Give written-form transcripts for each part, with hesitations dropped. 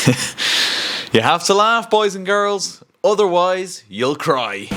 You have to laugh, boys and girls, otherwise you'll cry.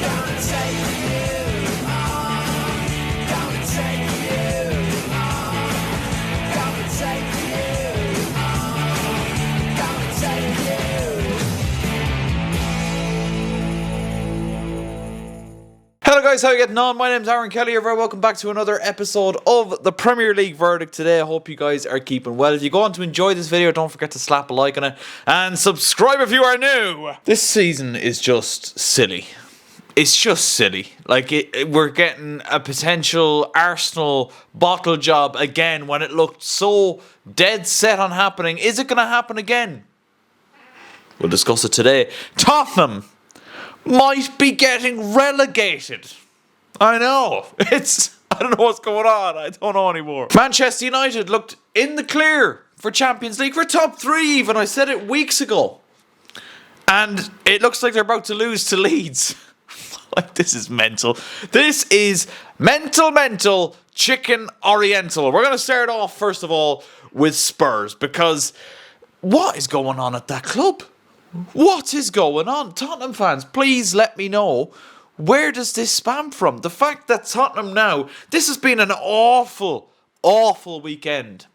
Hello guys, how are you getting on? My name's Aaron Kelly. You're very welcome back to another episode of the Premier League Verdict today. I hope you guys are keeping well. If you go on to enjoy this video, don't forget to slap a like on it and subscribe if you are new. This season is just silly. It's just silly. Like, we're getting a potential Arsenal bottle job again when it looked so dead set on happening. Is it going to happen again? We'll discuss it today. Tottenham might be getting relegated. I know. I don't know what's going on. I don't know anymore. Manchester United looked in the clear for Champions League, for top 3 even. I said it weeks ago. And it looks like they're about to lose to Leeds. Like, this is mental. This is mental, chicken oriental. We're going to start off, first of all, with Spurs. Because what is going on at that club? What is going on? Tottenham fans, please let me know, where does this span from? The fact that Tottenham now, this has been an awful weekend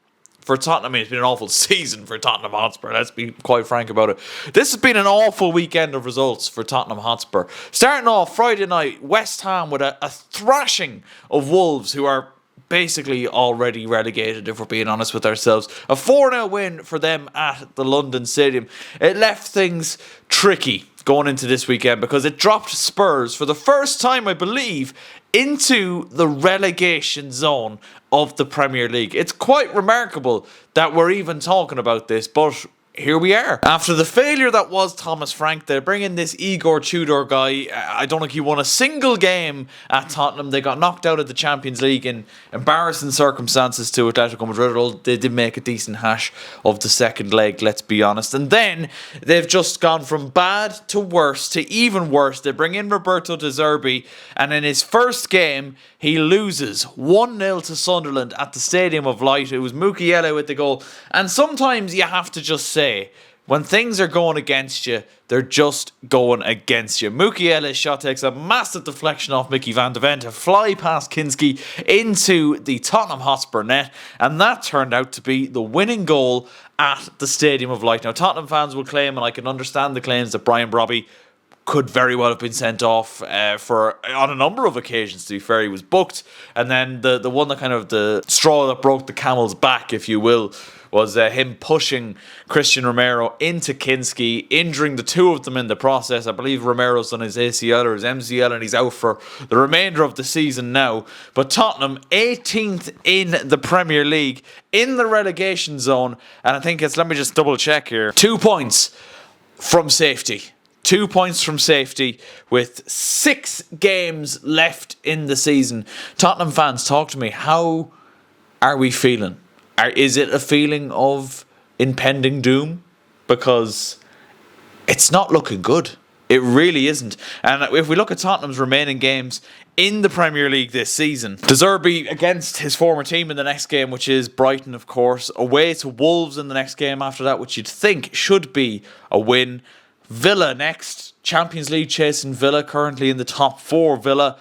for Tottenham. I mean, it's been an awful season for Tottenham Hotspur, let's be quite frank about it. This has been an awful weekend of results for Tottenham Hotspur. Starting off Friday night, West Ham with a thrashing of Wolves, who are basically already relegated, if we're being honest with ourselves. A 4-0 win for them at the London Stadium. It left things tricky going into this weekend because it dropped Spurs for the first time, I believe, into the relegation zone of the Premier League. It's quite remarkable that we're even talking about this, but here we are. After the failure that was Thomas Frank, they bring in this Igor Tudor guy. I don't think he won a single game at Tottenham. They got knocked out of the Champions League in embarrassing circumstances to Atletico Madrid. They did make a decent hash of the second leg, let's be honest. And then they've just gone from bad to worse to even worse. They bring in Roberto De Zerbi, and in his first game, he loses 1-0 to Sunderland at the Stadium of Light. It was Mukiele with the goal. And sometimes you have to just say, when things are going against you, they're just going against you. Mukiele's shot takes a massive deflection off Mickey van de Ven to fly past Kinski into the Tottenham Hotspur net, and that turned out to be the winning goal at the Stadium of Light. Now, Tottenham fans will claim, and I can understand the claims, that Brian Brobby could very well have been sent off on a number of occasions. To be fair, he was booked, and then the one that kind of the straw that broke the camel's back, if you will, was him pushing Christian Romero into Kinski, injuring the two of them in the process. I believe Romero's done his ACL or his MCL, and he's out for the remainder of the season now. But Tottenham, 18th in the Premier League, in the relegation zone, and I think it's, let me just double check here, 2 points from safety. 2 points from safety with 6 games left in the season. Tottenham fans, talk to me. How are we feeling? Is it a feeling of impending doom? Because it's not looking good. It really isn't. And if we look at Tottenham's remaining games in the Premier League this season, De Zerbi against his former team in the next game, which is Brighton, of course. Away to Wolves in the next game after that, which you'd think should be a win. Villa next, Champions League chasing Villa, currently in the top 4. Villa.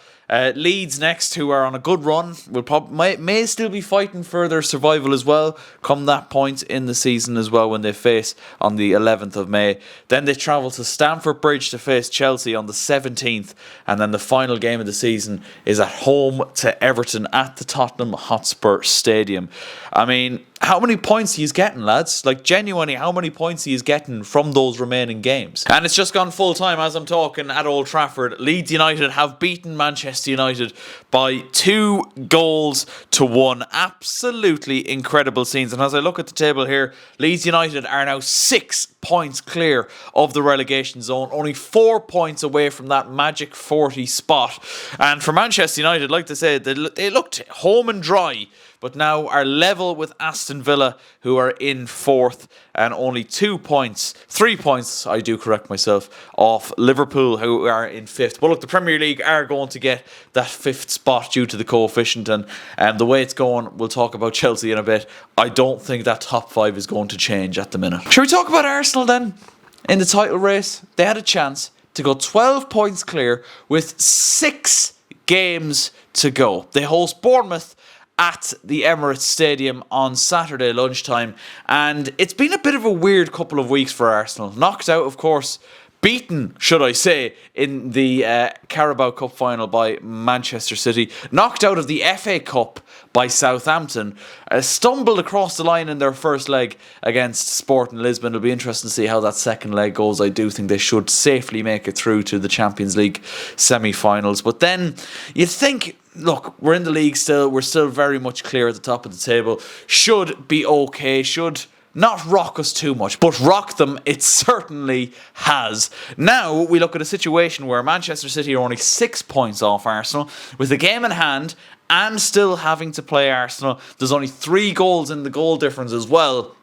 Leeds next, who are on a good run, may still be fighting for their survival as well, come that point in the season as well, when they face on the 11th of May. Then they travel to Stamford Bridge to face Chelsea on the 17th, and then the final game of the season is at home to Everton at the Tottenham Hotspur Stadium. I mean, how many points he's getting, lads? Like, genuinely, how many points he is getting from those remaining games? And it's just gone full time as I'm talking at Old Trafford. Leeds United have beaten Manchester United by 2-1. Absolutely incredible scenes. And as I look at the table here, Leeds United are now 6 points clear of the relegation zone, only 4 points away from that magic 40 spot. And for Manchester United, like I said, they looked home and dry, but now are level with Aston Villa, who are in 4th. and only 2 points, 3 points, I do correct myself, off Liverpool, who are in 5th. But look, the Premier League are going to get that 5th spot due to the coefficient, and the way it's going, we'll talk about Chelsea in a bit. I don't think that top 5 is going to change at the minute. Shall we talk about Arsenal then? In the title race, they had a chance to go 12 points clear with 6 games to go. They host Bournemouth at the Emirates Stadium on Saturday lunchtime, and it's been a bit of a weird couple of weeks for Arsenal. Knocked out, of course, beaten, should I say, in the Carabao Cup final by Manchester City. Knocked out of the FA Cup by Southampton. Stumbled across the line in their first leg against Sporting Lisbon. It'll be interesting to see how that second leg goes. I do think they should safely make it through to the Champions League semi-finals. But then you'd think, look, we're in the league still. We're still very much clear at the top of the table. Should be okay. Should not rock us too much, but rock them it certainly has. Now we look at a situation where Manchester City are only 6 points off Arsenal with a game in hand and still having to play Arsenal. There's only 3 goals in the goal difference as well.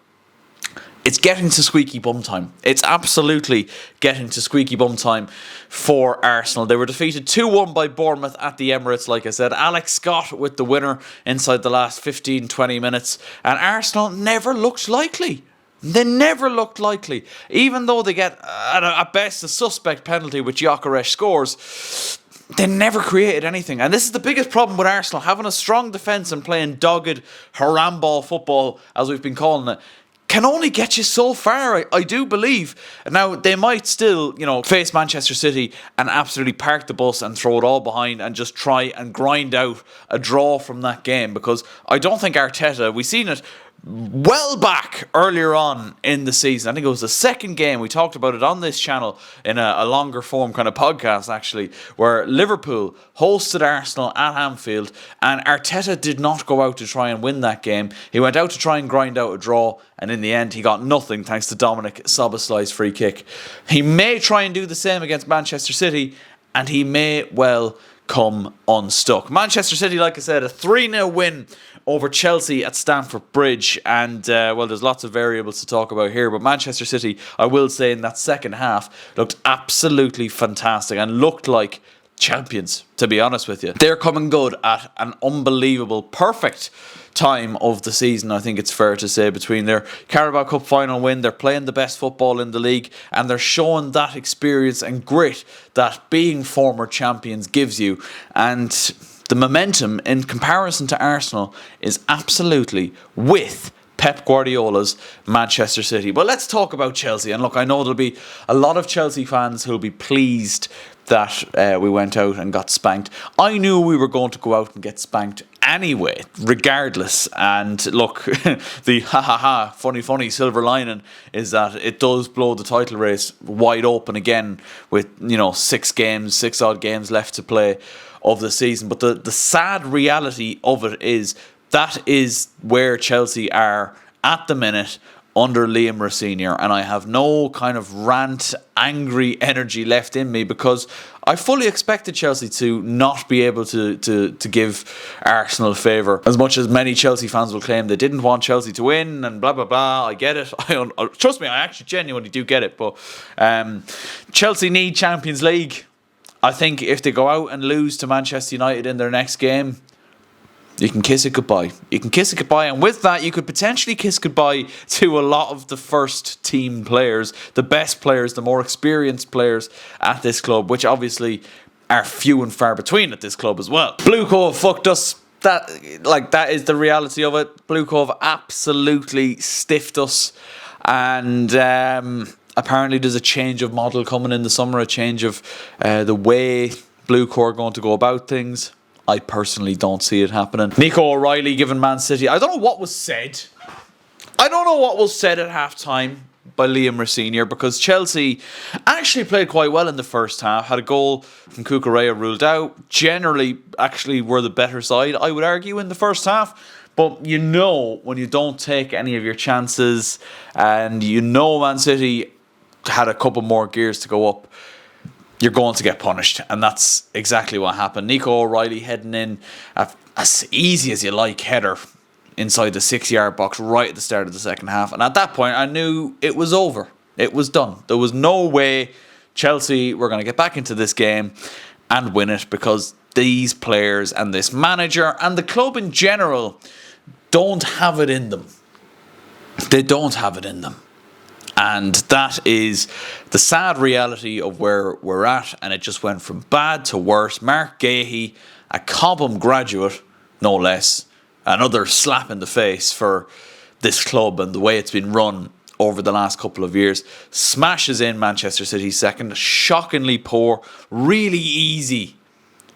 It's getting to squeaky bum time. It's absolutely getting to squeaky bum time for Arsenal. They were defeated 2-1 by Bournemouth at the Emirates, like I said. Alex Scott with the winner inside the last 15-20 minutes. And Arsenal never looked likely. They never looked likely. Even though they get, at best, a suspect penalty which Gyökeres scores, they never created anything. And this is the biggest problem with Arsenal. Having a strong defence and playing dogged haramball football, as we've been calling it, can only get you so far, I do believe. Now, they might still, face Manchester City and absolutely park the bus and throw it all behind and just try and grind out a draw from that game, because I don't think Arteta, we've seen it well back earlier on in the season. I think it was the second game. We talked about it on this channel in a longer form kind of podcast, actually, where Liverpool hosted Arsenal at Anfield, and Arteta did not go out to try and win that game. He went out to try and grind out a draw, and in the end he got nothing thanks to Dominic Szoboszlai's free kick. He may try and do the same against Manchester City, and he may well come unstuck. Manchester City, like I said, a 3-0 win over Chelsea at Stamford Bridge, and there's lots of variables to talk about here, but Manchester City, I will say, in that second half looked absolutely fantastic and looked like champions, to be honest with you. They're coming good at an unbelievable, perfect time of the season, I think it's fair to say, between their Carabao Cup final win. They're playing the best football in the league, and they're showing that experience and grit that being former champions gives you. And the momentum in comparison to Arsenal is absolutely with Pep Guardiola's Manchester City. But let's talk about Chelsea. And look, I know there'll be a lot of Chelsea fans who'll be pleased that we went out and got spanked. I knew we were going to go out and get spanked anyway, regardless. And look, the funny silver lining is that it does blow the title race wide open again with 6 odd games left to play of the season. But the sad reality of it is that is where Chelsea are at the minute under Liam Senior, and I have no kind of rant, angry energy left in me, because I fully expected Chelsea to not be able to give Arsenal a favour. As much as many Chelsea fans will claim they didn't want Chelsea to win and blah blah blah, I get it. Trust me, I actually genuinely do get it. But Chelsea need Champions League. I think if they go out and lose to Manchester United in their next game, you can kiss it goodbye. You can kiss it goodbye, and with that, you could potentially kiss goodbye to a lot of the first team players, the best players, the more experienced players at this club, which obviously are few and far between at this club as well. Blue Cove fucked us. That is the reality of it. Blue Cove absolutely stiffed us, and apparently there's a change of model coming in the summer, a change of the way Blue Cove are going to go about things. I personally don't see it happening. Nico O'Reilly giving Man City, I don't know what was said. I don't know what was said at half time by Liam Senior, because Chelsea actually played quite well in the first half. Had a goal from Cucurella ruled out. Generally, actually were the better side, I would argue, in the first half. But when you don't take any of your chances, and Man City had a couple more gears to go up, you're going to get punished. And that's exactly what happened. Nico O'Reilly heading in as easy as you like header inside the 6-yard box right at the start of the second half. And at that point, I knew it was over. It was done. There was no way Chelsea were going to get back into this game and win it, because these players and this manager and the club in general don't have it in them. They don't have it in them. And that is the sad reality of where we're at. And it just went from bad to worse. Mark Gahey, a Cobham graduate, no less, another slap in the face for this club and the way it's been run over the last couple of years, smashes in Manchester City's second. Shockingly poor, really easy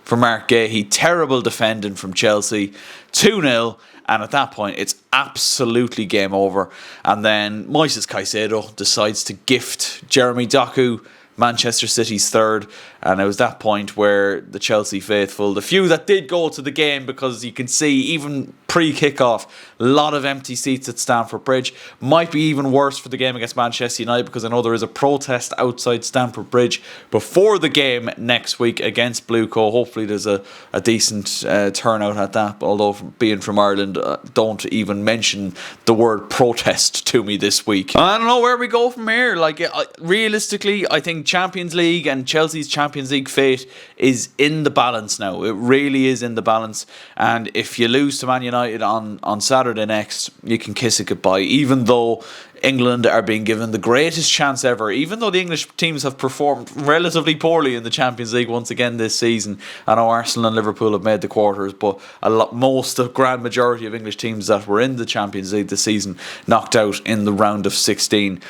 for Mark Gahey. Terrible defending from Chelsea. 2-0. And at that point, it's absolutely game over. And then Moises Caicedo decides to gift Jeremy Doku Manchester City's third. And it was that point where the Chelsea faithful, the few that did go to the game, because you can see even pre-kickoff, a lot of empty seats at Stamford Bridge. Might be even worse for the game against Manchester United, because I know there is a protest outside Stamford Bridge before the game next week against Blueco. Hopefully there's a decent turnout at that, although being from Ireland, don't even mention the word protest to me this week. I don't know where we go from here. Like, realistically, I think Champions League and Chelsea's Champions League fate is in the balance now. It really is in the balance. And if you lose to Man United on Saturday next, you can kiss it goodbye. Even though England are being given the greatest chance ever, even though the English teams have performed relatively poorly in the Champions League once again this season. I know Arsenal and Liverpool have made the quarters, but the grand majority of English teams that were in the Champions League this season knocked out in the round of 16.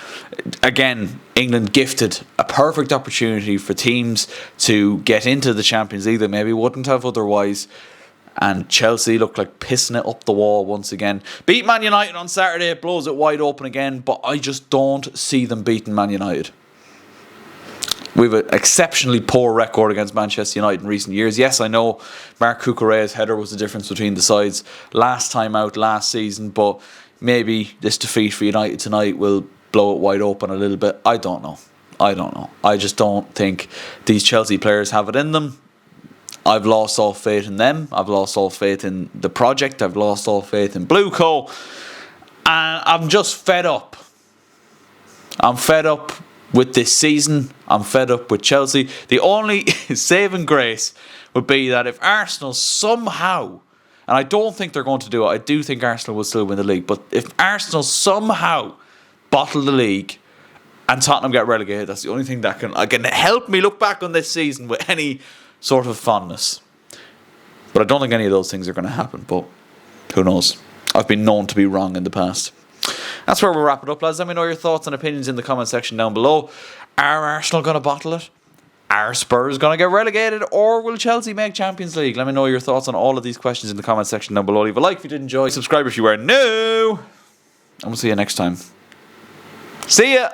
Again, England gifted a perfect opportunity for teams to get into the Champions League that maybe wouldn't have otherwise. And Chelsea looked like pissing it up the wall once again. Beat Man United on Saturday, it blows it wide open again, but I just don't see them beating Man United. We have an exceptionally poor record against Manchester United in recent years. Yes, I know Mark Cucurella's header was the difference between the sides last time out last season, but maybe this defeat for United tonight will blow it wide open a little bit. I don't know. I just don't think these Chelsea players have it in them. I've lost all faith in them. I've lost all faith in the project. I've lost all faith in Blueco. And I'm just fed up. I'm fed up with this season. I'm fed up with Chelsea. The only saving grace would be that if Arsenal somehow, and I don't think they're going to do it, I do think Arsenal will still win the league, but if Arsenal somehow bottle the league and Tottenham get relegated, that's the only thing that can help me look back on this season with any sort of fondness. But I don't think any of those things are going to happen, but who knows? I've been known to be wrong in the past. That's where we'll wrap it up, lads. Let me know your thoughts and opinions in the comment section down below. Are Arsenal going to bottle it? Are Spurs going to get relegated? Or will Chelsea make Champions League? Let me know your thoughts on all of these questions in the comment section down below. Leave a like if you did enjoy. Subscribe if you are new. And we'll see you next time. See ya!